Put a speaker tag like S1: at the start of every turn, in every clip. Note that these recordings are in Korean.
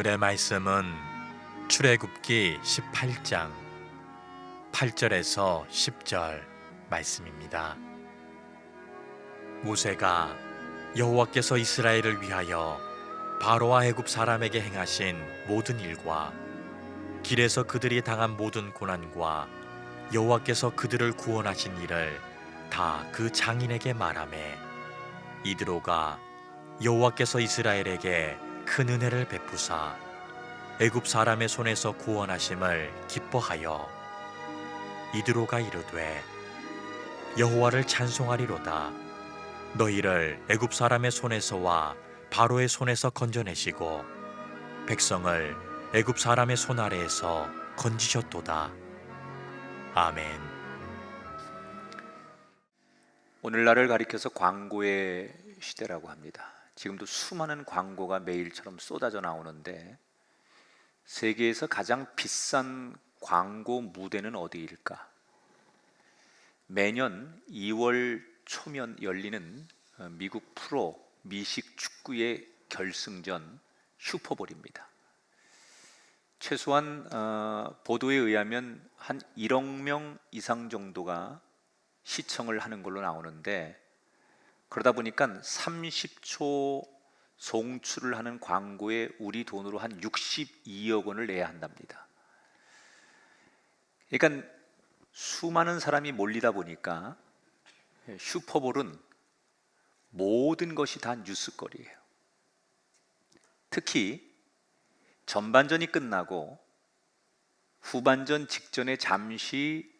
S1: 오늘의 말씀은 출애굽기 18장 8절에서 10절 말씀입니다. 모세가 여호와께서 이스라엘을 위하여 바로와 애굽 사람에게 행하신 모든 일과 길에서 그들이 당한 모든 고난과 여호와께서 그들을 구원하신 일을 다 그 장인에게 말하매 이드로가 여호와께서 이스라엘에게 큰 은혜를 베푸사 애굽 사람의 손에서 구원하심을 기뻐하여 이드로가 이르되 여호와를 찬송하리로다. 너희를 애굽 사람의 손에서와 바로의 손에서 건져내시고 백성을 애굽 사람의 손 아래에서 건지셨도다. 아멘.
S2: 오늘날을 가리켜서 광고의 시대라고 합니다. 지금도 수많은 광고가 매일처럼 쏟아져 나오는데 세계에서 가장 비싼 광고 무대는 어디일까? 매년 2월 초면 열리는 미국 프로 미식 축구의 결승전 슈퍼볼입니다. 최소한 보도에 의하면 한 1억 명 이상 정도가 시청을 하는 걸로 나오는데, 그러다 보니까 30초 송출을 하는 광고에 우리 돈으로 한 62억 원을 내야 한답니다. 그러니까 수많은 사람이 몰리다 보니까 슈퍼볼은 모든 것이 다 뉴스거리예요. 특히 전반전이 끝나고 후반전 직전에 잠시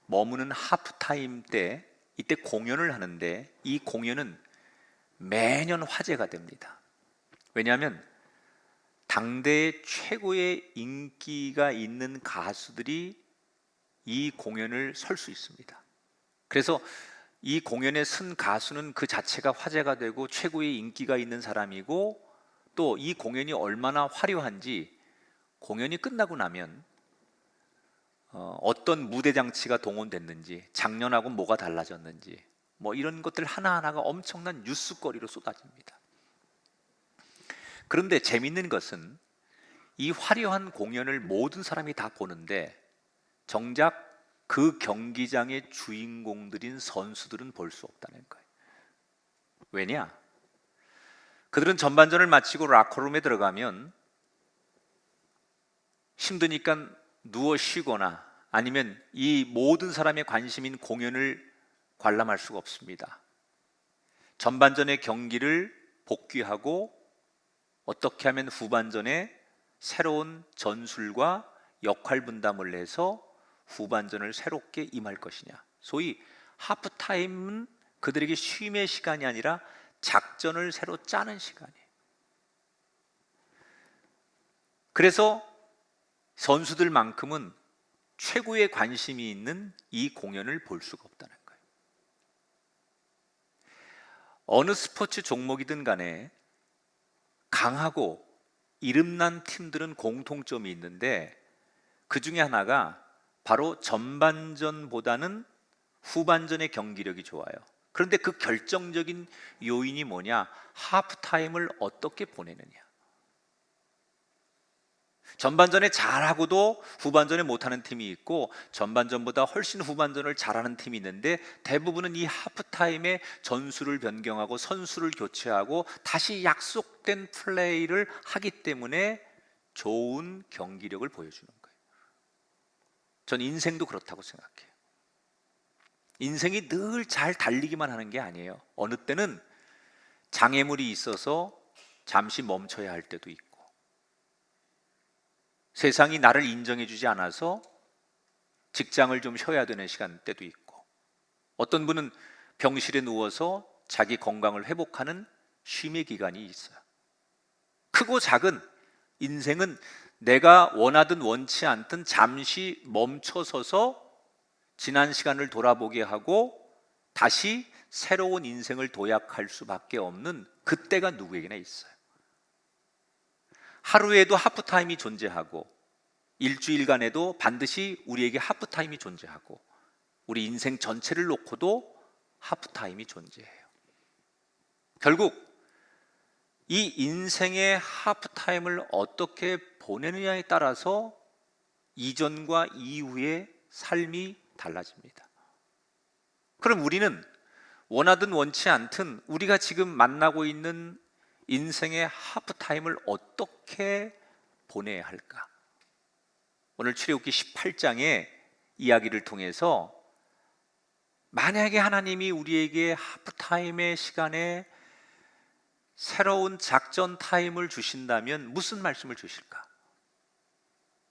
S2: 머무는 하프타임 때 이때 공연을 하는데, 이 공연은 매년 화제가 됩니다. 왜냐하면 당대의 최고의 인기가 있는 가수들이 이 공연을 설 수 있습니다. 그래서 이 공연에 쓴 가수는 그 자체가 화제가 되고 최고의 인기가 있는 사람이고, 또 이 공연이 얼마나 화려한지 공연이 끝나고 나면 어떤 무대 장치가 동원됐는지, 작년하고 뭐가 달라졌는지, 뭐 이런 것들 하나하나가 엄청난 뉴스거리로 쏟아집니다. 그런데 재밌는 것은 이 화려한 공연을 모든 사람이 다 보는데 정작 그 경기장의 주인공들인 선수들은 볼 수 없다는 거예요. 왜냐? 그들은 전반전을 마치고 라커룸에 들어가면 힘드니까 누워 쉬거나 아니면 이 모든 사람의 관심인 공연을 관람할 수가 없습니다. 전반전의 경기를 복귀하고 어떻게 하면 후반전에 새로운 전술과 역할 분담을 해서 후반전을 새롭게 임할 것이냐. 소위 하프타임은 그들에게 쉼의 시간이 아니라 작전을 새로 짜는 시간이에요. 그래서 선수들만큼은 최고의 관심이 있는 이 공연을 볼 수가 없다는 거예요. 어느 스포츠 종목이든 간에 강하고 이름난 팀들은 공통점이 있는데, 그 중에 하나가 바로 전반전보다는 후반전의 경기력이 좋아요. 그런데 그 결정적인 요인이 뭐냐? 하프타임을 어떻게 보내느냐. 전반전에 잘하고도 후반전에 못하는 팀이 있고, 전반전보다 훨씬 후반전을 잘하는 팀이 있는데, 대부분은 이 하프타임에 전술을 변경하고 선수를 교체하고 다시 약속된 플레이를 하기 때문에 좋은 경기력을 보여주는 거예요. 전 인생도 그렇다고 생각해요. 인생이 늘 잘 달리기만 하는 게 아니에요. 어느 때는 장애물이 있어서 잠시 멈춰야 할 때도 있고, 세상이 나를 인정해 주지 않아서 직장을 좀 쉬어야 되는 시간대도 있고, 어떤 분은 병실에 누워서 자기 건강을 회복하는 쉼의 기간이 있어요. 크고 작은 인생은 내가 원하든 원치 않든 잠시 멈춰서서 지난 시간을 돌아보게 하고 다시 새로운 인생을 도약할 수밖에 없는 그때가 누구에게나 있어요. 하루에도 하프타임이 존재하고 일주일간에도 반드시 우리에게 하프타임이 존재하고 우리 인생 전체를 놓고도 하프타임이 존재해요. 결국 이 인생의 하프타임을 어떻게 보내느냐에 따라서 이전과 이후의 삶이 달라집니다. 그럼 우리는 원하든 원치 않든 우리가 지금 만나고 있는 인생의 하프타임을 어떻게 보내야 할까? 오늘 출애굽기 18장의 이야기를 통해서 만약에 하나님이 우리에게 하프타임의 시간에 새로운 작전 타임을 주신다면 무슨 말씀을 주실까?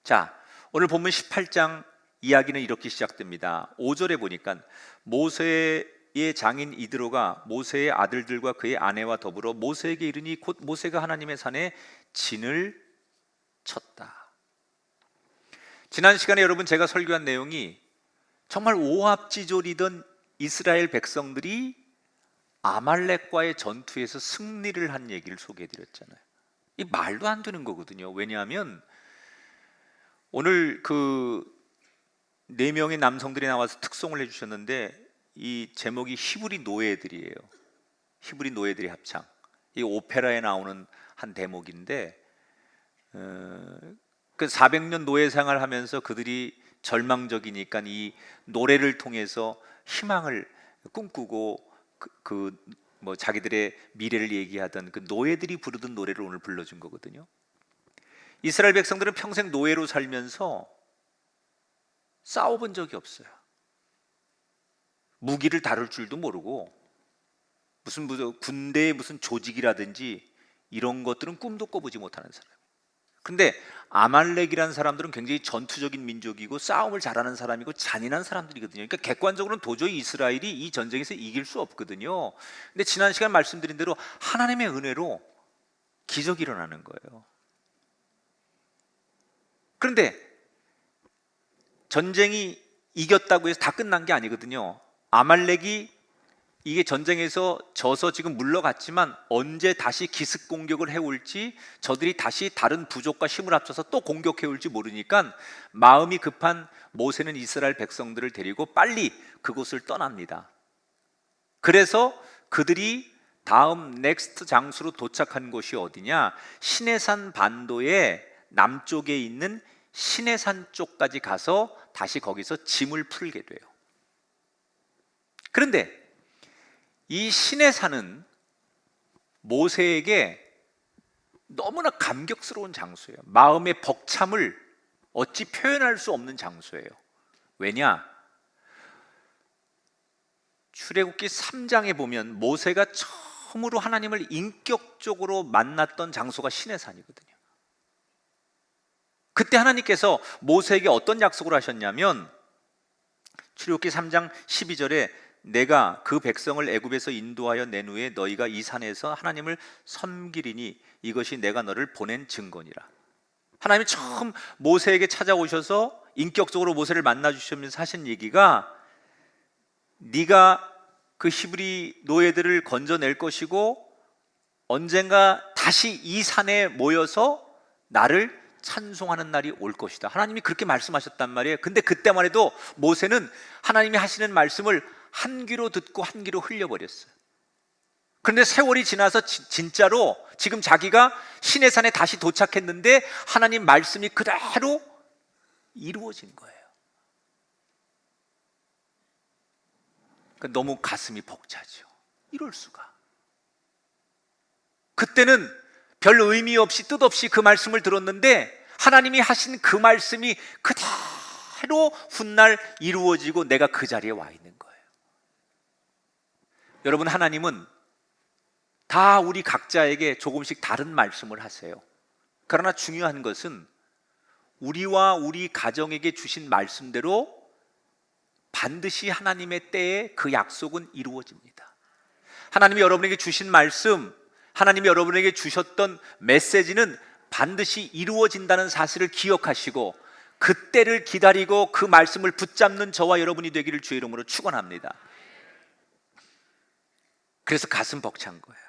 S2: 자, 오늘 본문 18장 이야기는 이렇게 시작됩니다. 5절에 보니까 모세의 장인 이드로가 모세의 아들들과 그의 아내와 더불어 모세에게 이르니 곧 모세가 하나님의 산에 진을 쳤다. 지난 시간에 여러분 제가 설교한 내용이 정말 오합지졸이던 이스라엘 백성들이 아말렉과의 전투에서 승리를 한 얘기를 소개해 드렸잖아요. 이 말도 안 되는 거거든요. 왜냐하면 오늘 그 4명의 남성들이 나와서 특송을 해주셨는데 이 제목이 히브리 노예들이에요. 히브리 노예들의 합창. 이 오페라에 나오는 한 대목인데 그 400년 노예 생활하면서 그들이 절망적이니까 이 노래를 통해서 희망을 꿈꾸고 뭐 자기들의 미래를 얘기하던 그 노예들이 부르던 노래를 오늘 불러준 거거든요. 이스라엘 백성들은 평생 노예로 살면서 싸워본 적이 없어요. 무기를 다룰 줄도 모르고 무슨 군대의 무슨 조직이라든지 이런 것들은 꿈도 꿔보지 못하는 사람. 근데 아말렉이라는 사람들은 굉장히 전투적인 민족이고 싸움을 잘하는 사람이고 잔인한 사람들이거든요. 그러니까 객관적으로는 도저히 이스라엘이 이 전쟁에서 이길 수 없거든요. 근데 지난 시간 말씀드린 대로 하나님의 은혜로 기적이 일어나는 거예요. 그런데 전쟁이 이겼다고 해서 다 끝난 게 아니거든요. 아말렉이 이게 전쟁에서 져서 지금 물러갔지만 언제 다시 기습 공격을 해올지, 저들이 다시 다른 부족과 힘을 합쳐서 또 공격해올지 모르니까 마음이 급한 모세는 이스라엘 백성들을 데리고 빨리 그곳을 떠납니다. 그래서 그들이 다음 넥스트 장소로 도착한 곳이 어디냐? 시내산 반도의 남쪽에 있는 시내산 쪽까지 가서 다시 거기서 짐을 풀게 돼요. 그런데 이 시내산은 모세에게 너무나 감격스러운 장소예요. 마음의 벅참을 어찌 표현할 수 없는 장소예요. 왜냐? 출애굽기 3장에 보면 모세가 처음으로 하나님을 인격적으로 만났던 장소가 시내산이거든요. 그때 하나님께서 모세에게 어떤 약속을 하셨냐면 출애굽기 3장 12절에 내가 그 백성을 애굽에서 인도하여 낸 후에 너희가 이 산에서 하나님을 섬기리니 이것이 내가 너를 보낸 증거니라. 하나님이 처음 모세에게 찾아오셔서 인격적으로 모세를 만나 주시면서 하신 얘기가 네가 그 히브리 노예들을 건져낼 것이고 언젠가 다시 이 산에 모여서 나를 찬송하는 날이 올 것이다. 하나님이 그렇게 말씀하셨단 말이에요. 근데 그때만 해도 모세는 하나님이 하시는 말씀을 한 귀로 듣고 한 귀로 흘려버렸어요. 그런데 세월이 지나서 진짜로 지금 자기가 시내산에 다시 도착했는데 하나님 말씀이 그대로 이루어진 거예요. 그러니까 너무 가슴이 벅차죠. 이럴 수가. 그때는 별 의미 없이 뜻없이 그 말씀을 들었는데 하나님이 하신 그 말씀이 그대로 훗날 이루어지고 내가 그 자리에 와 있는 거예요. 여러분, 하나님은 다 우리 각자에게 조금씩 다른 말씀을 하세요. 그러나 중요한 것은 우리와 우리 가정에게 주신 말씀대로 반드시 하나님의 때에 그 약속은 이루어집니다. 하나님이 여러분에게 주신 말씀, 하나님이 여러분에게 주셨던 메시지는 반드시 이루어진다는 사실을 기억하시고 그 때를 기다리고 그 말씀을 붙잡는 저와 여러분이 되기를 주의 이름으로 축원합니다. 그래서 가슴 벅찬 거예요.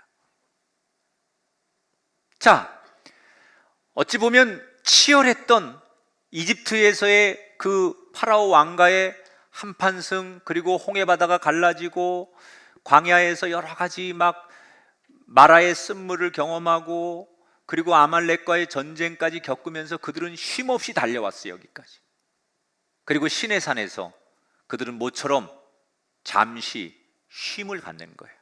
S2: 자, 어찌 보면 치열했던 이집트에서의 그 파라오 왕가의 한판승, 그리고 홍해 바다가 갈라지고 광야에서 여러 가지 막 마라의 쓴물을 경험하고 그리고 아말렉과의 전쟁까지 겪으면서 그들은 쉼없이 달려왔어요. 여기까지. 그리고 시내산에서 그들은 모처럼 잠시 쉼을 갖는 거예요.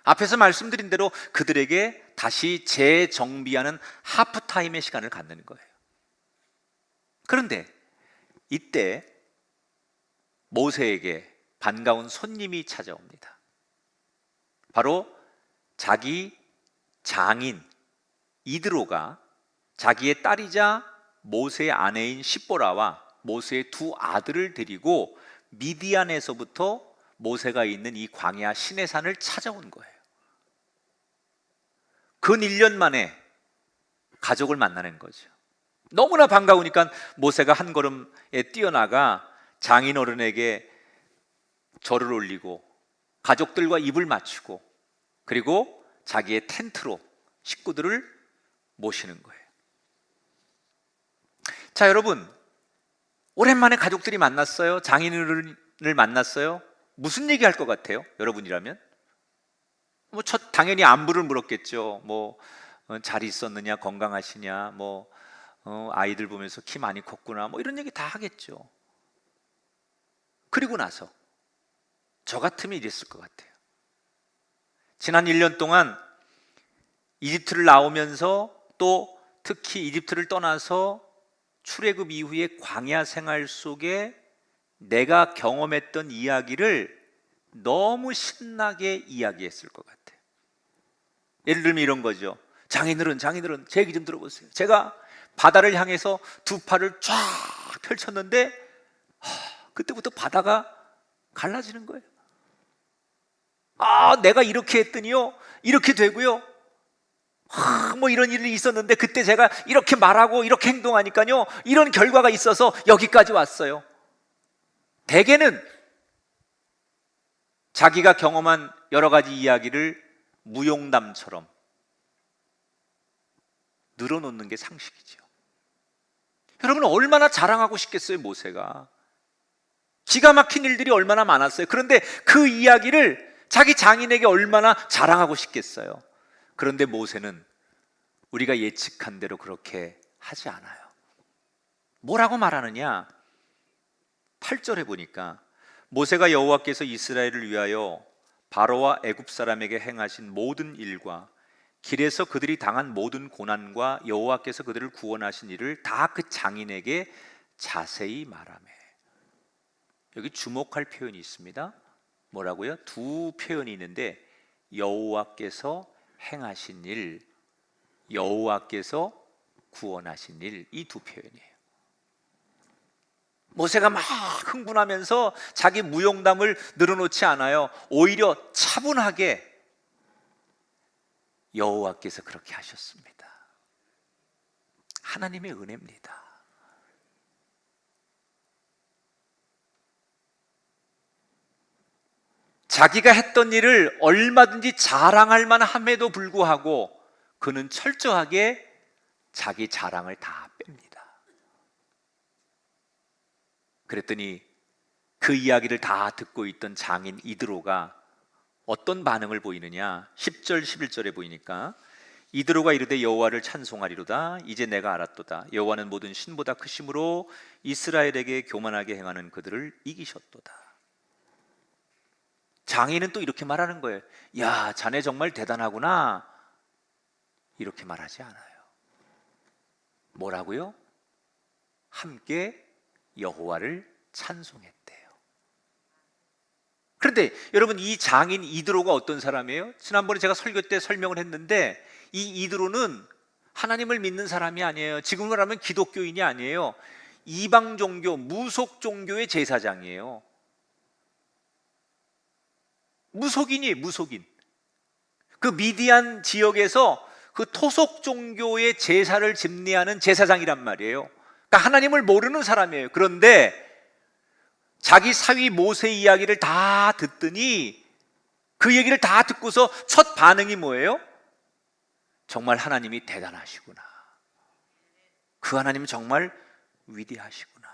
S2: 앞에서 말씀드린 대로 그들에게 다시 재정비하는 하프타임의 시간을 갖는 거예요. 그런데 이때 모세에게 반가운 손님이 찾아옵니다. 바로 자기 장인 이드로가 자기의 딸이자 모세의 아내인 십보라와 모세의 두 아들을 데리고 미디안에서부터 모세가 있는 이 광야 시내산을 찾아온 거예요. 근 1년 만에 가족을 만나는 거죠. 너무나 반가우니까 모세가 한 걸음에 뛰어나가 장인 어른에게 절을 올리고 가족들과 입을 맞추고 그리고 자기의 텐트로 식구들을 모시는 거예요. 자, 여러분, 오랜만에 가족들이 만났어요. 장인어른을 만났어요. 무슨 얘기 할 것 같아요? 여러분이라면? 당연히 안부를 물었겠죠. 잘 있었느냐, 건강하시냐, 아이들 보면서 키 많이 컸구나, 이런 얘기 다 하겠죠. 그리고 나서 저 같으면 이랬을 것 같아요. 지난 1년 동안 이집트를 나오면서 또 특히 이집트를 떠나서 출애굽 이후의 광야 생활 속에 내가 경험했던 이야기를 너무 신나게 이야기했을 것 같아요. 예를 들면 이런 거죠. 장인어른 제 얘기 좀 들어보세요. 제가 바다를 향해서 두 팔을 쫙 펼쳤는데 그때부터 바다가 갈라지는 거예요. 내가 이렇게 했더니요, 이렇게 되고요, 이런 일이 있었는데 그때 제가 이렇게 말하고 이렇게 행동하니까요, 이런 결과가 있어서 여기까지 왔어요. 대개는 자기가 경험한 여러 가지 이야기를 무용담처럼 늘어놓는 게 상식이죠. 여러분, 얼마나 자랑하고 싶겠어요, 모세가. 기가 막힌 일들이 얼마나 많았어요. 그런데 그 이야기를 자기 장인에게 얼마나 자랑하고 싶겠어요. 그런데 모세는 우리가 예측한 대로 그렇게 하지 않아요. 뭐라고 말하느냐? 8절에 보니까 모세가 여호와께서 이스라엘을 위하여 바로와 애굽 사람에게 행하신 모든 일과 길에서 그들이 당한 모든 고난과 여호와께서 그들을 구원하신 일을 다 그 장인에게 자세히 말하며. 여기 주목할 표현이 있습니다. 뭐라고요? 두 표현이 있는데 여호와께서 행하신 일, 여호와께서 구원하신 일, 이 두 표현이에요. 모세가 막 흥분하면서 자기 무용담을 늘어놓지 않아요. 오히려 차분하게 여호와께서 그렇게 하셨습니다. 하나님의 은혜입니다. 자기가 했던 일을 얼마든지 자랑할 만함에도 불구하고 그는 철저하게 자기 자랑을 다 뺍니다. 그랬더니 그 이야기를 다 듣고 있던 장인 이드로가 어떤 반응을 보이느냐? 10절 11절에 보이니까 이드로가 이르되 여호와를 찬송하리로다. 이제 내가 알았도다. 여호와는 모든 신보다 크심으로 이스라엘에게 교만하게 행하는 그들을 이기셨도다. 장인은 또 이렇게 말하는 거예요. 야, 자네 정말 대단하구나. 이렇게 말하지 않아요. 뭐라고요? 함께 여호와를 찬송했대요. 그런데 여러분, 이 장인 이드로가 어떤 사람이에요? 지난번에 제가 설교 때 설명을 했는데 이 이드로는 하나님을 믿는 사람이 아니에요. 지금으로 하면 기독교인이 아니에요. 이방 종교, 무속 종교의 제사장이에요. 무속인. 그 미디안 지역에서 그 토속 종교의 제사를 집례하는 제사장이란 말이에요. 그러니까 하나님을 모르는 사람이에요. 그런데 자기 사위 모세 이야기를 다 듣더니 그 얘기를 다 듣고서 첫 반응이 뭐예요? 정말 하나님이 대단하시구나. 그 하나님 정말 위대하시구나.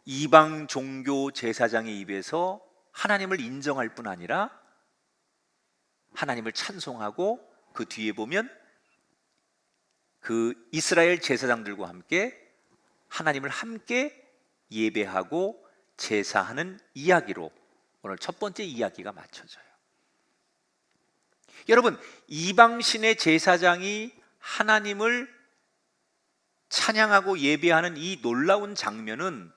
S2: 이방 종교 제사장의 입에서 하나님을 인정할 뿐 아니라 하나님을 찬송하고 그 뒤에 보면 그 이스라엘 제사장들과 함께 하나님을 함께 예배하고 제사하는 이야기로 오늘 첫 번째 이야기가 맞춰져요. 여러분, 이방신의 제사장이 하나님을 찬양하고 예배하는 이 놀라운 장면은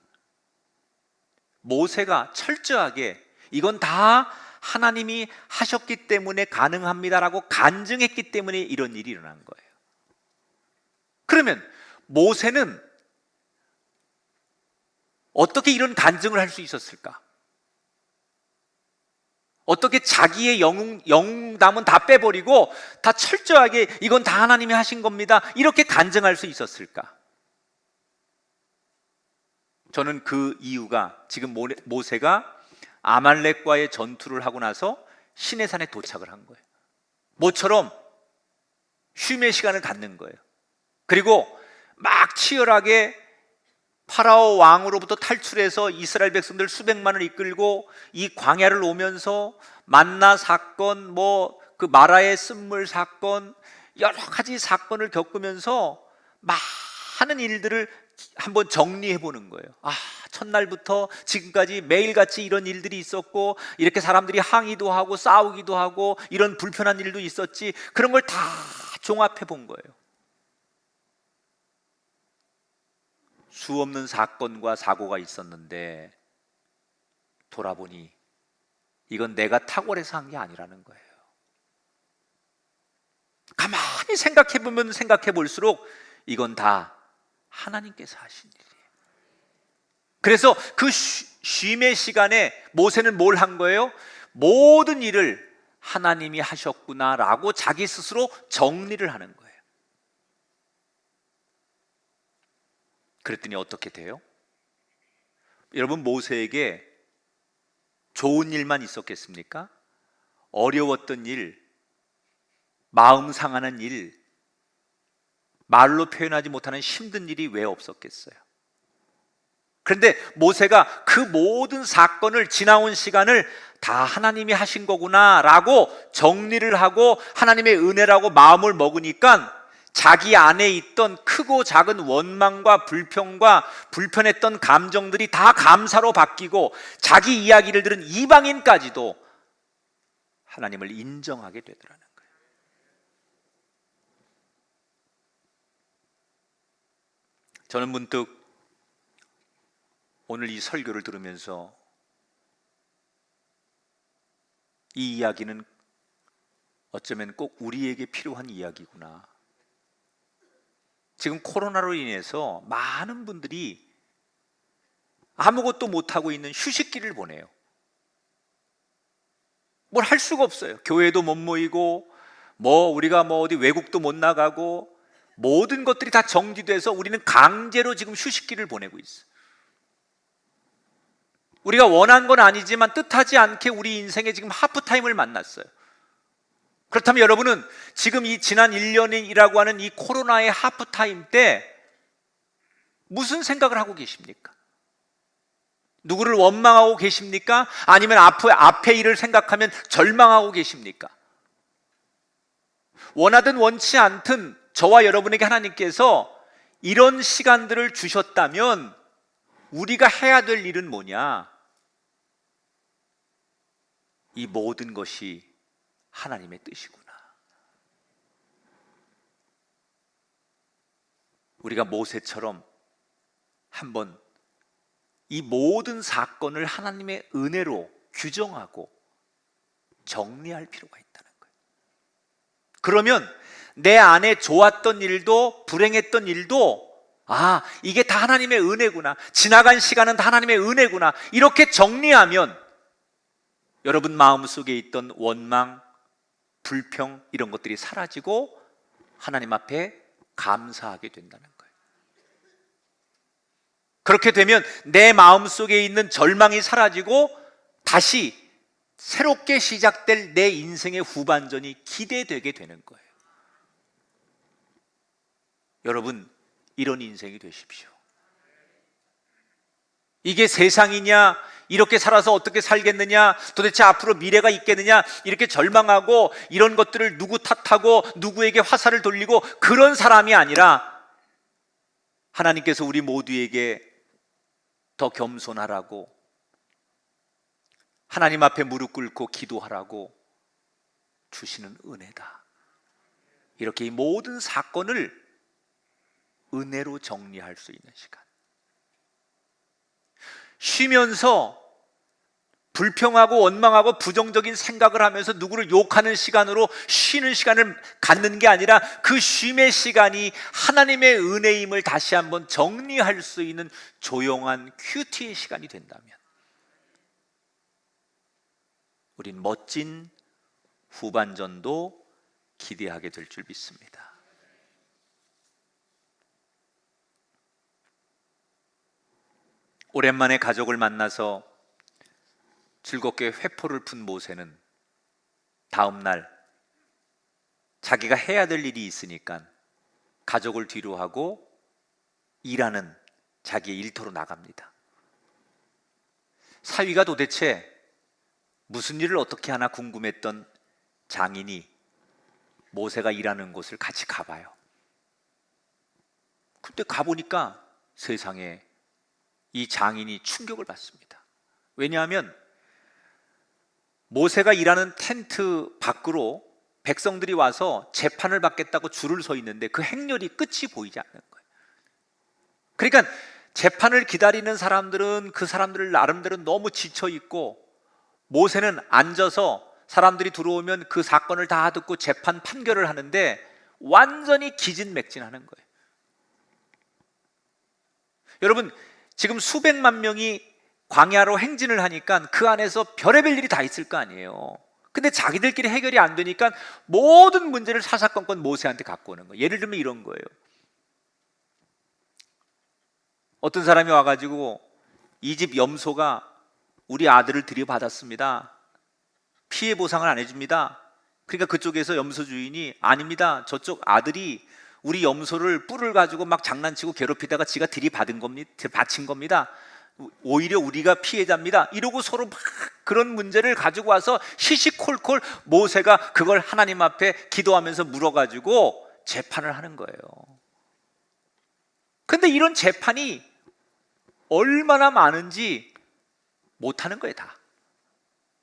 S2: 모세가 철저하게 이건 다 하나님이 하셨기 때문에 가능합니다라고 간증했기 때문에 이런 일이 일어난 거예요. 그러면 모세는 어떻게 이런 간증을 할 수 있었을까? 어떻게 자기의 영웅담은 다 빼버리고 다 철저하게 이건 다 하나님이 하신 겁니다 이렇게 간증할 수 있었을까? 저는 그 이유가 지금 모세가 아말렉과의 전투를 하고 나서 시내산에 도착을 한 거예요. 모처럼 쉼의 시간을 갖는 거예요. 그리고 막 치열하게 파라오 왕으로부터 탈출해서 이스라엘 백성들 수백만을 이끌고 이 광야를 오면서 만나 사건, 뭐 그 마라의 쓴물 사건, 여러 가지 사건을 겪으면서 많은 일들을 한번 정리해 보는 거예요. 첫날부터 지금까지 매일같이 이런 일들이 있었고 이렇게 사람들이 항의도 하고 싸우기도 하고 이런 불편한 일도 있었지. 그런 걸 다 종합해 본 거예요. 수없는 사건과 사고가 있었는데 돌아보니 이건 내가 탁월해서 한 게 아니라는 거예요. 가만히 생각해 보면 생각해 볼수록 이건 다 하나님께서 하신 일이에요. 그래서 그 쉼의 시간에 모세는 뭘 한 거예요? 모든 일을 하나님이 하셨구나라고 자기 스스로 정리를 하는 거예요. 그랬더니 어떻게 돼요? 여러분, 모세에게 좋은 일만 있었겠습니까? 어려웠던 일, 마음 상하는 일, 말로 표현하지 못하는 힘든 일이 왜 없었겠어요? 그런데 모세가 그 모든 사건을 지나온 시간을 다 하나님이 하신 거구나라고 정리를 하고 하나님의 은혜라고 마음을 먹으니까 자기 안에 있던 크고 작은 원망과 불평과 불편했던 감정들이 다 감사로 바뀌고 자기 이야기를 들은 이방인까지도 하나님을 인정하게 되더라는 거예요. 저는 문득 오늘 이 설교를 들으면서 이 이야기는 어쩌면 꼭 우리에게 필요한 이야기구나. 지금 코로나로 인해서 많은 분들이 아무것도 못하고 있는 휴식기를 보내요. 뭘 할 수가 없어요. 교회도 못 모이고 우리가 어디 외국도 못 나가고 모든 것들이 다 정지돼서 우리는 강제로 지금 휴식기를 보내고 있어요. 우리가 원한 건 아니지만 뜻하지 않게 우리 인생에 지금 하프타임을 만났어요. 그렇다면 여러분은 지금 이 지난 1년이라고 하는 이 코로나의 하프타임 때 무슨 생각을 하고 계십니까? 누구를 원망하고 계십니까? 아니면 앞에 일을 생각하면 절망하고 계십니까? 원하든 원치 않든 저와 여러분에게 하나님께서 이런 시간들을 주셨다면 우리가 해야 될 일은 뭐냐? 이 모든 것이 하나님의 뜻이구나. 우리가 모세처럼 한번 이 모든 사건을 하나님의 은혜로 규정하고 정리할 필요가 있다는 거예요. 그러면 내 안에 좋았던 일도 불행했던 일도 이게 다 하나님의 은혜구나. 지나간 시간은 다 하나님의 은혜구나. 이렇게 정리하면 여러분 마음속에 있던 원망, 불평 이런 것들이 사라지고 하나님 앞에 감사하게 된다는 거예요. 그렇게 되면 내 마음속에 있는 절망이 사라지고 다시 새롭게 시작될 내 인생의 후반전이 기대되게 되는 거예요. 여러분, 이런 인생이 되십시오. 이게 세상이냐, 이렇게 살아서 어떻게 살겠느냐, 도대체 앞으로 미래가 있겠느냐, 이렇게 절망하고 이런 것들을 누구 탓하고 누구에게 화살을 돌리고 그런 사람이 아니라 하나님께서 우리 모두에게 더 겸손하라고, 하나님 앞에 무릎 꿇고 기도하라고 주시는 은혜다. 이렇게 이 모든 사건을 은혜로 정리할 수 있는 시간. 쉬면서 불평하고 원망하고 부정적인 생각을 하면서 누구를 욕하는 시간으로 쉬는 시간을 갖는 게 아니라 그 쉼의 시간이 하나님의 은혜임을 다시 한번 정리할 수 있는 조용한 큐티의 시간이 된다면 우린 멋진 후반전도 기대하게 될 줄 믿습니다. 오랜만에 가족을 만나서 즐겁게 회포를 푼 모세는 다음 날 자기가 해야 될 일이 있으니까 가족을 뒤로 하고 일하는 자기의 일터로 나갑니다. 사위가 도대체 무슨 일을 어떻게 하나 궁금했던 장인이 모세가 일하는 곳을 같이 가봐요. 근데 가보니까 세상에 이 장인이 충격을 받습니다. 왜냐하면 모세가 일하는 텐트 밖으로 백성들이 와서 재판을 받겠다고 줄을 서 있는데 그 행렬이 끝이 보이지 않는 거예요. 그러니까 재판을 기다리는 사람들은 그 사람들을 나름대로 너무 지쳐 있고, 모세는 앉아서 사람들이 들어오면 그 사건을 다 듣고 재판 판결을 하는데 완전히 기진맥진하는 거예요. 여러분, 지금 수백만 명이 광야로 행진을 하니까 그 안에서 별의별 일이 다 있을 거 아니에요. 근데 자기들끼리 해결이 안 되니까 모든 문제를 사사건건 모세한테 갖고 오는 거예요. 예를 들면 이런 거예요. 어떤 사람이 와가지고 이 집 염소가 우리 아들을 들여받았습니다. 피해 보상을 안 해줍니다. 그러니까 그쪽에서 염소 주인이 아닙니다. 저쪽 아들이 우리 염소를 뿔을 가지고 막 장난치고 괴롭히다가 지가 들이받은 겁니다. 바친 겁니다. 오히려 우리가 피해자입니다. 이러고 서로 막 그런 문제를 가지고 와서 시시콜콜 모세가 그걸 하나님 앞에 기도하면서 물어가지고 재판을 하는 거예요. 근데 이런 재판이 얼마나 많은지 못하는 거예요, 다.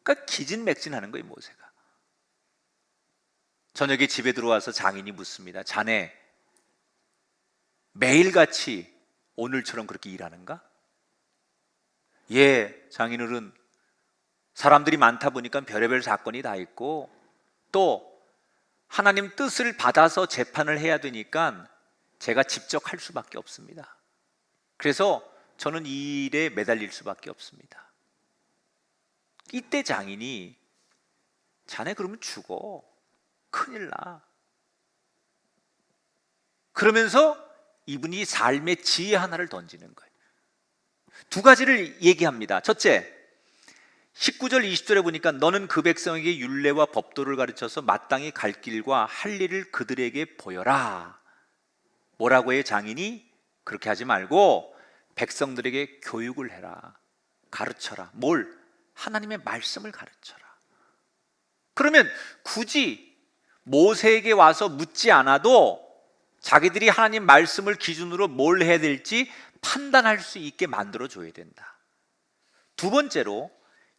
S2: 그러니까 기진맥진하는 거예요, 모세가. 저녁에 집에 들어와서 장인이 묻습니다. 자네 매일같이 오늘처럼 그렇게 일하는가? 예, 장인어른, 사람들이 많다 보니까 별의별 사건이 다 있고 또 하나님 뜻을 받아서 재판을 해야 되니까 제가 직접 할 수밖에 없습니다. 그래서 저는 이 일에 매달릴 수밖에 없습니다. 이때 장인이 자네 그러면 죽어. 큰일 나. 그러면서 이분이 삶의 지혜 하나를 던지는 거예요. 두 가지를 얘기합니다. 첫째, 19절 20절에 보니까 너는 그 백성에게 율례와 법도를 가르쳐서 마땅히 갈 길과 할 일을 그들에게 보여라. 뭐라고 해요? 장인이 그렇게 하지 말고 백성들에게 교육을 해라. 가르쳐라. 뭘? 하나님의 말씀을 가르쳐라. 그러면 굳이 모세에게 와서 묻지 않아도 자기들이 하나님 말씀을 기준으로 뭘 해야 될지 판단할 수 있게 만들어줘야 된다. 두 번째로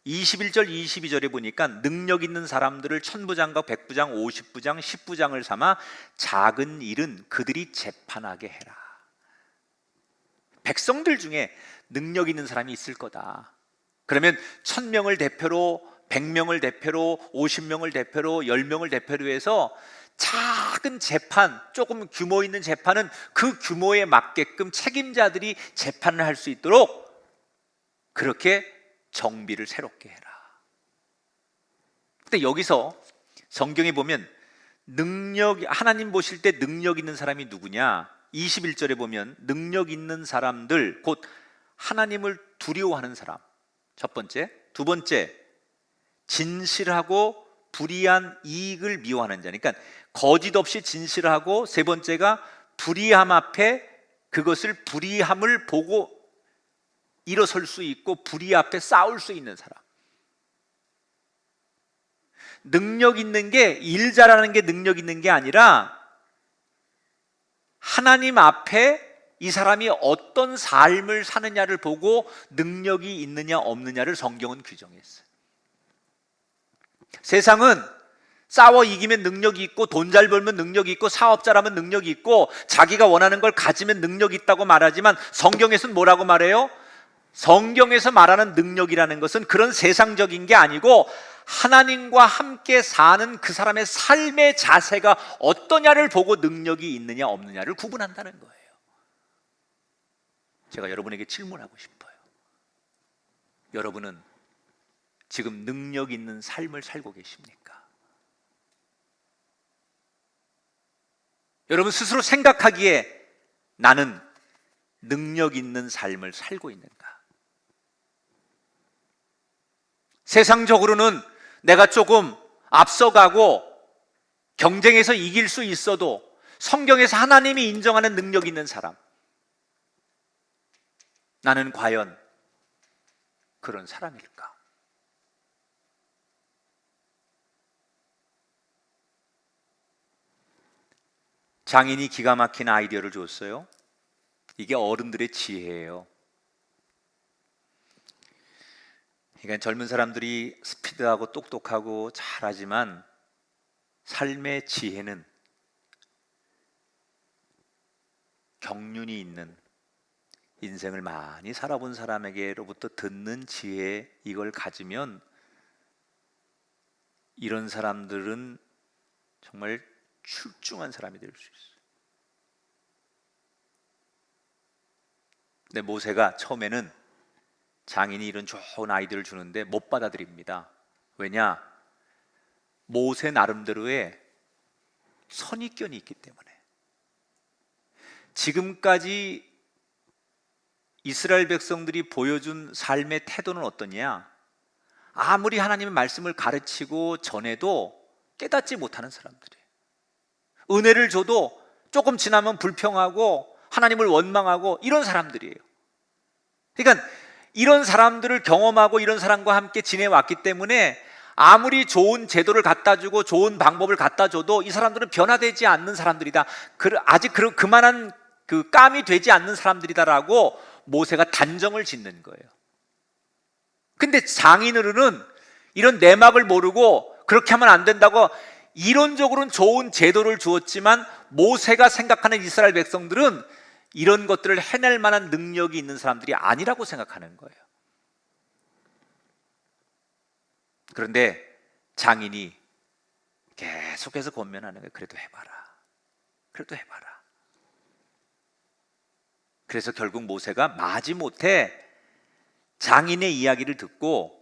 S2: 21절 22절에 보니까 능력 있는 사람들을 천부장과 백부장, 50부장, 10부장을 삼아 작은 일은 그들이 재판하게 해라. 백성들 중에 능력 있는 사람이 있을 거다. 그러면 1000명을 대표로, 100명을 대표로, 50명을 대표로, 10명을 대표로 해서 작은 재판, 조금 규모 있는 재판은 그 규모에 맞게끔 책임자들이 재판을 할 수 있도록 그렇게 정비를 새롭게 해라. 근데 여기서 성경에 보면 하나님 보실 때 능력 있는 사람이 누구냐? 21절에 보면 능력 있는 사람들, 곧 하나님을 두려워하는 사람. 첫 번째. 두 번째, 진실하고 불의한 이익을 미워하는 자. 그러니까 거짓 없이 진실하고, 세 번째가 불의함 앞에 그것을 불의함을 보고 일어설 수 있고 불의 앞에 싸울 수 있는 사람. 능력 있는 게, 일 잘하는 게 능력 있는 게 아니라 하나님 앞에 이 사람이 어떤 삶을 사느냐를 보고 능력이 있느냐 없느냐를 성경은 규정했어요. 세상은 싸워 이기면 능력이 있고, 돈 잘 벌면 능력이 있고, 사업자라면 능력이 있고, 자기가 원하는 걸 가지면 능력이 있다고 말하지만 성경에서는 뭐라고 말해요? 성경에서 말하는 능력이라는 것은 그런 세상적인 게 아니고 하나님과 함께 사는 그 사람의 삶의 자세가 어떠냐를 보고 능력이 있느냐 없느냐를 구분한다는 거예요. 제가 여러분에게 질문하고 싶어요. 여러분은 지금 능력 있는 삶을 살고 계십니까? 여러분 스스로 생각하기에 나는 능력 있는 삶을 살고 있는가? 세상적으로는 내가 조금 앞서가고 경쟁에서 이길 수 있어도 성경에서 하나님이 인정하는 능력 있는 사람, 나는 과연 그런 사람일까? 장인이 기가 막힌 아이디어를 줬어요. 이게 어른들의 지혜예요. 그러니까 젊은 사람들이 스피드하고 똑똑하고 잘하지만 삶의 지혜는 경륜이 있는, 인생을 많이 살아본 사람에게로부터 듣는 지혜, 이걸 가지면 이런 사람들은 정말 출중한 사람이 될 수 있어요. 근데 모세가 처음에는 장인이 이런 좋은 아이디어를 주는데 못 받아들입니다. 왜냐? 모세 나름대로의 선입견이 있기 때문에. 지금까지 이스라엘 백성들이 보여준 삶의 태도는 어떠냐? 아무리 하나님의 말씀을 가르치고 전해도 깨닫지 못하는 사람들이에요. 은혜를 줘도 조금 지나면 불평하고 하나님을 원망하고 이런 사람들이에요. 그러니까 이런 사람들을 경험하고 이런 사람과 함께 지내왔기 때문에 아무리 좋은 제도를 갖다 주고 좋은 방법을 갖다 줘도 이 사람들은 변화되지 않는 사람들이다. 아직 그만한 그 깜이 되지 않는 사람들이다라고 모세가 단정을 짓는 거예요. 근데 장인으로는 이런 내막을 모르고 그렇게 하면 안 된다고 이론적으로는 좋은 제도를 주었지만 모세가 생각하는 이스라엘 백성들은 이런 것들을 해낼 만한 능력이 있는 사람들이 아니라고 생각하는 거예요. 그런데 장인이 계속해서 권면하는 거예요. 그래도 해봐라. 그래도 해봐라. 그래서 결국 모세가 마지못해 장인의 이야기를 듣고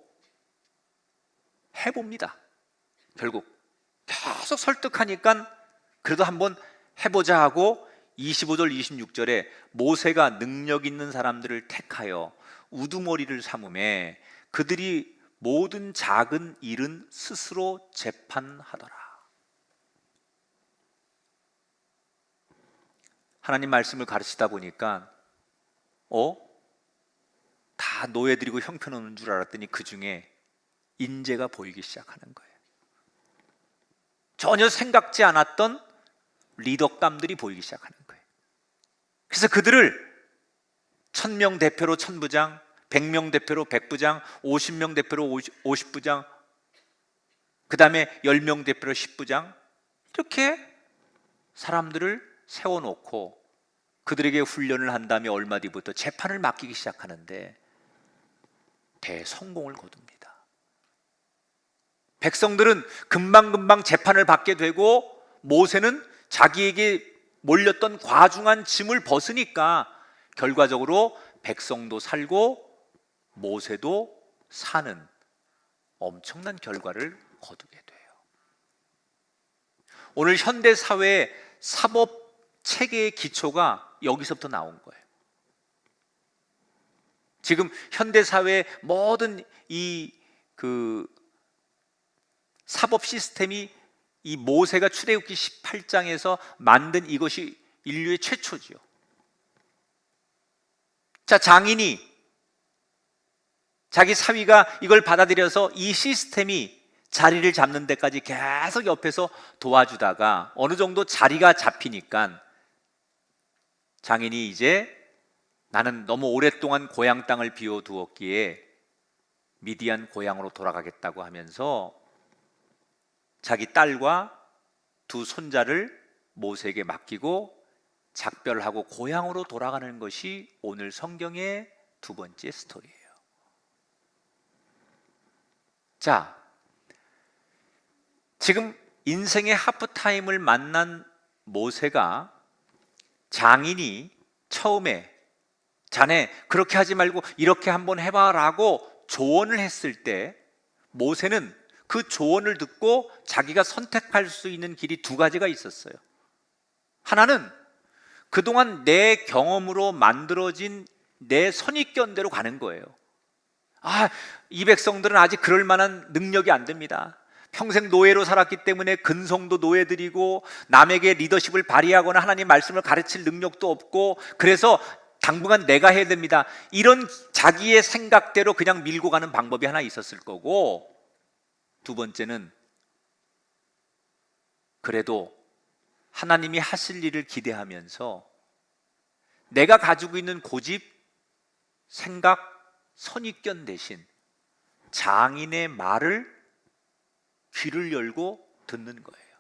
S2: 해봅니다. 결국 계속 설득하니까 그래도 한번 해보자 하고 25절 26절에 모세가 능력 있는 사람들을 택하여 우두머리를 삼음에 그들이 모든 작은 일은 스스로 재판하더라. 하나님 말씀을 가르치다 보니까 다 노예들이고 형편없는 줄 알았더니 그 중에 인재가 보이기 시작하는 거예요. 전혀 생각지 않았던 리더감들이 보이기 시작하는 거예요. 그래서 그들을 1000명 대표로 1000부장, 100명 대표로 100부장, 50명 대표로 50부장, 그 다음에 10명 대표로 10부장, 이렇게 사람들을 세워놓고 그들에게 훈련을 한 다음에 얼마 뒤부터 재판을 맡기기 시작하는데 대성공을 거둡니다. 백성들은 금방금방 재판을 받게 되고 모세는 자기에게 몰렸던 과중한 짐을 벗으니까 결과적으로 백성도 살고 모세도 사는 엄청난 결과를 거두게 돼요. 오늘 현대 사회의 사법 체계의 기초가 여기서부터 나온 거예요. 지금 현대 사회의 모든 사법 시스템이 이 모세가 출애굽기 18장에서 만든 이것이 인류의 최초지요. 자, 장인이 자기 사위가 이걸 받아들여서 이 시스템이 자리를 잡는 데까지 계속 옆에서 도와주다가 어느 정도 자리가 잡히니까 장인이 이제 나는 너무 오랫동안 고향 땅을 비워두었기에 미디안 고향으로 돌아가겠다고 하면서 자기 딸과 두 손자를 모세에게 맡기고 작별하고 고향으로 돌아가는 것이 오늘 성경의 두 번째 스토리예요. 자, 지금 인생의 하프타임을 만난 모세가 장인이 처음에 자네 그렇게 하지 말고 이렇게 한번 해봐라고 조언을 했을 때 모세는 그 조언을 듣고 자기가 선택할 수 있는 길이 두 가지가 있었어요. 하나는 그동안 내 경험으로 만들어진 내 선입견대로 가는 거예요. 이 백성들은 아직 그럴 만한 능력이 안 됩니다. 평생 노예로 살았기 때문에 근성도 노예들이고 남에게 리더십을 발휘하거나 하나님 말씀을 가르칠 능력도 없고 그래서 당분간 내가 해야 됩니다. 이런 자기의 생각대로 그냥 밀고 가는 방법이 하나 있었을 거고, 두 번째는 그래도 하나님이 하실 일을 기대하면서 내가 가지고 있는 고집, 생각, 선입견 대신 장인의 말을 귀를 열고 듣는 거예요.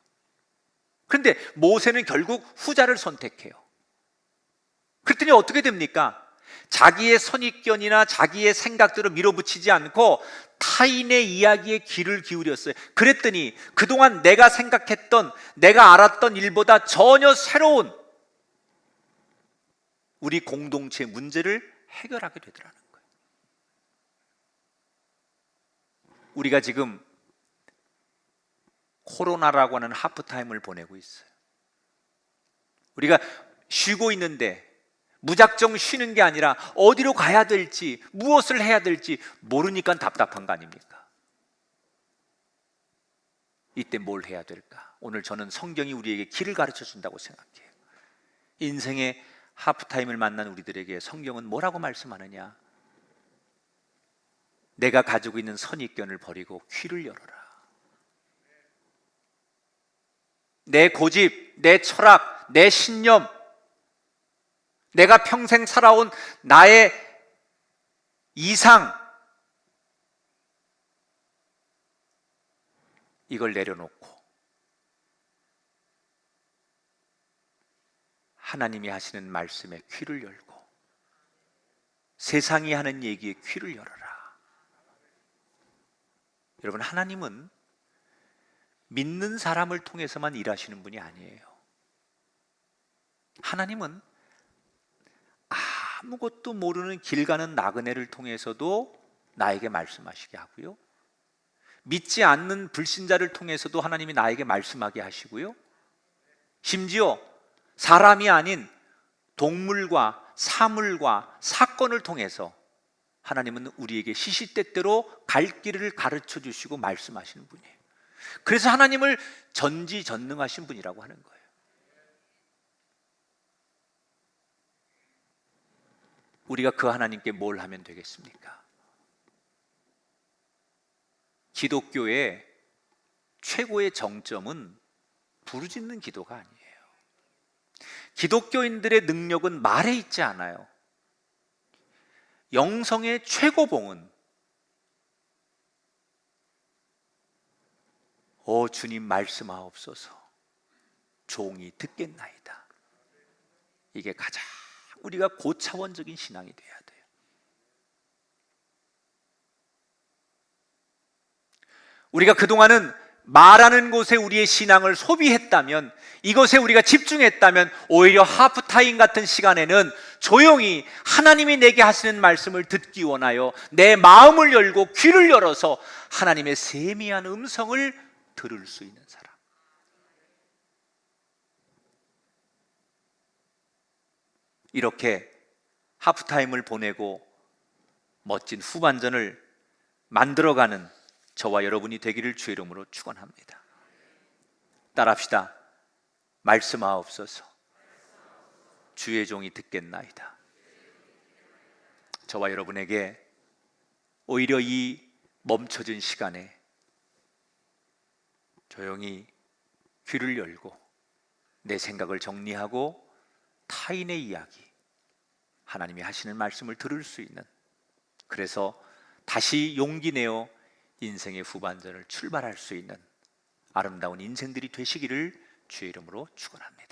S2: 그런데 모세는 결국 후자를 선택해요. 그랬더니 어떻게 됩니까? 자기의 선입견이나 자기의 생각대로 밀어붙이지 않고 타인의 이야기에 귀를 기울였어요. 그랬더니 그동안 내가 생각했던, 내가 알았던 일보다 전혀 새로운 우리 공동체의 문제를 해결하게 되더라는 거예요. 우리가 지금 코로나라고 하는 하프타임을 보내고 있어요. 우리가 쉬고 있는데 무작정 쉬는 게 아니라 어디로 가야 될지, 무엇을 해야 될지 모르니까 답답한 거 아닙니까? 이때 뭘 해야 될까? 오늘 저는 성경이 우리에게 길을 가르쳐 준다고 생각해요. 인생의 하프타임을 만난 우리들에게 성경은 뭐라고 말씀하느냐? 내가 가지고 있는 선입견을 버리고 귀를 열어라. 내 고집, 내 철학, 내 신념, 내가 평생 살아온 나의 이상, 이걸 내려놓고 하나님이 하시는 말씀에 귀를 열고 세상이 하는 얘기에 귀를 열어라. 여러분, 하나님은 믿는 사람을 통해서만 일하시는 분이 아니에요. 하나님은 아무것도 모르는 길 가는 나그네를 통해서도 나에게 말씀하시게 하고요, 믿지 않는 불신자를 통해서도 하나님이 나에게 말씀하게 하시고요, 심지어 사람이 아닌 동물과 사물과 사건을 통해서 하나님은 우리에게 시시때때로 갈 길을 가르쳐 주시고 말씀하시는 분이에요. 그래서 하나님을 전지전능하신 분이라고 하는 거예요. 우리가 그 하나님께 뭘 하면 되겠습니까? 기독교의 최고의 정점은 부르짖는 기도가 아니에요. 기독교인들의 능력은 말에 있지 않아요. 영성의 최고봉은 주님 말씀하옵소서, 종이 듣겠나이다. 이게 가장 우리가 고차원적인 신앙이 돼야 돼요. 우리가 그동안은 말하는 곳에 우리의 신앙을 소비했다면, 이것에 우리가 집중했다면 오히려 하프타임 같은 시간에는 조용히 하나님이 내게 하시는 말씀을 듣기 원하여 내 마음을 열고 귀를 열어서 하나님의 세미한 음성을 들을 수 있는 사람. 이렇게 하프타임을 보내고 멋진 후반전을 만들어가는 저와 여러분이 되기를 주의 이름으로 축원합니다. 따라합시다. 말씀하옵소서, 주의 종이 듣겠나이다. 저와 여러분에게 오히려 이 멈춰진 시간에 조용히 귀를 열고 내 생각을 정리하고 타인의 이야기, 하나님이 하시는 말씀을 들을 수 있는, 그래서 다시 용기 내어 인생의 후반전을 출발할 수 있는 아름다운 인생들이 되시기를 주의 이름으로 축원합니다.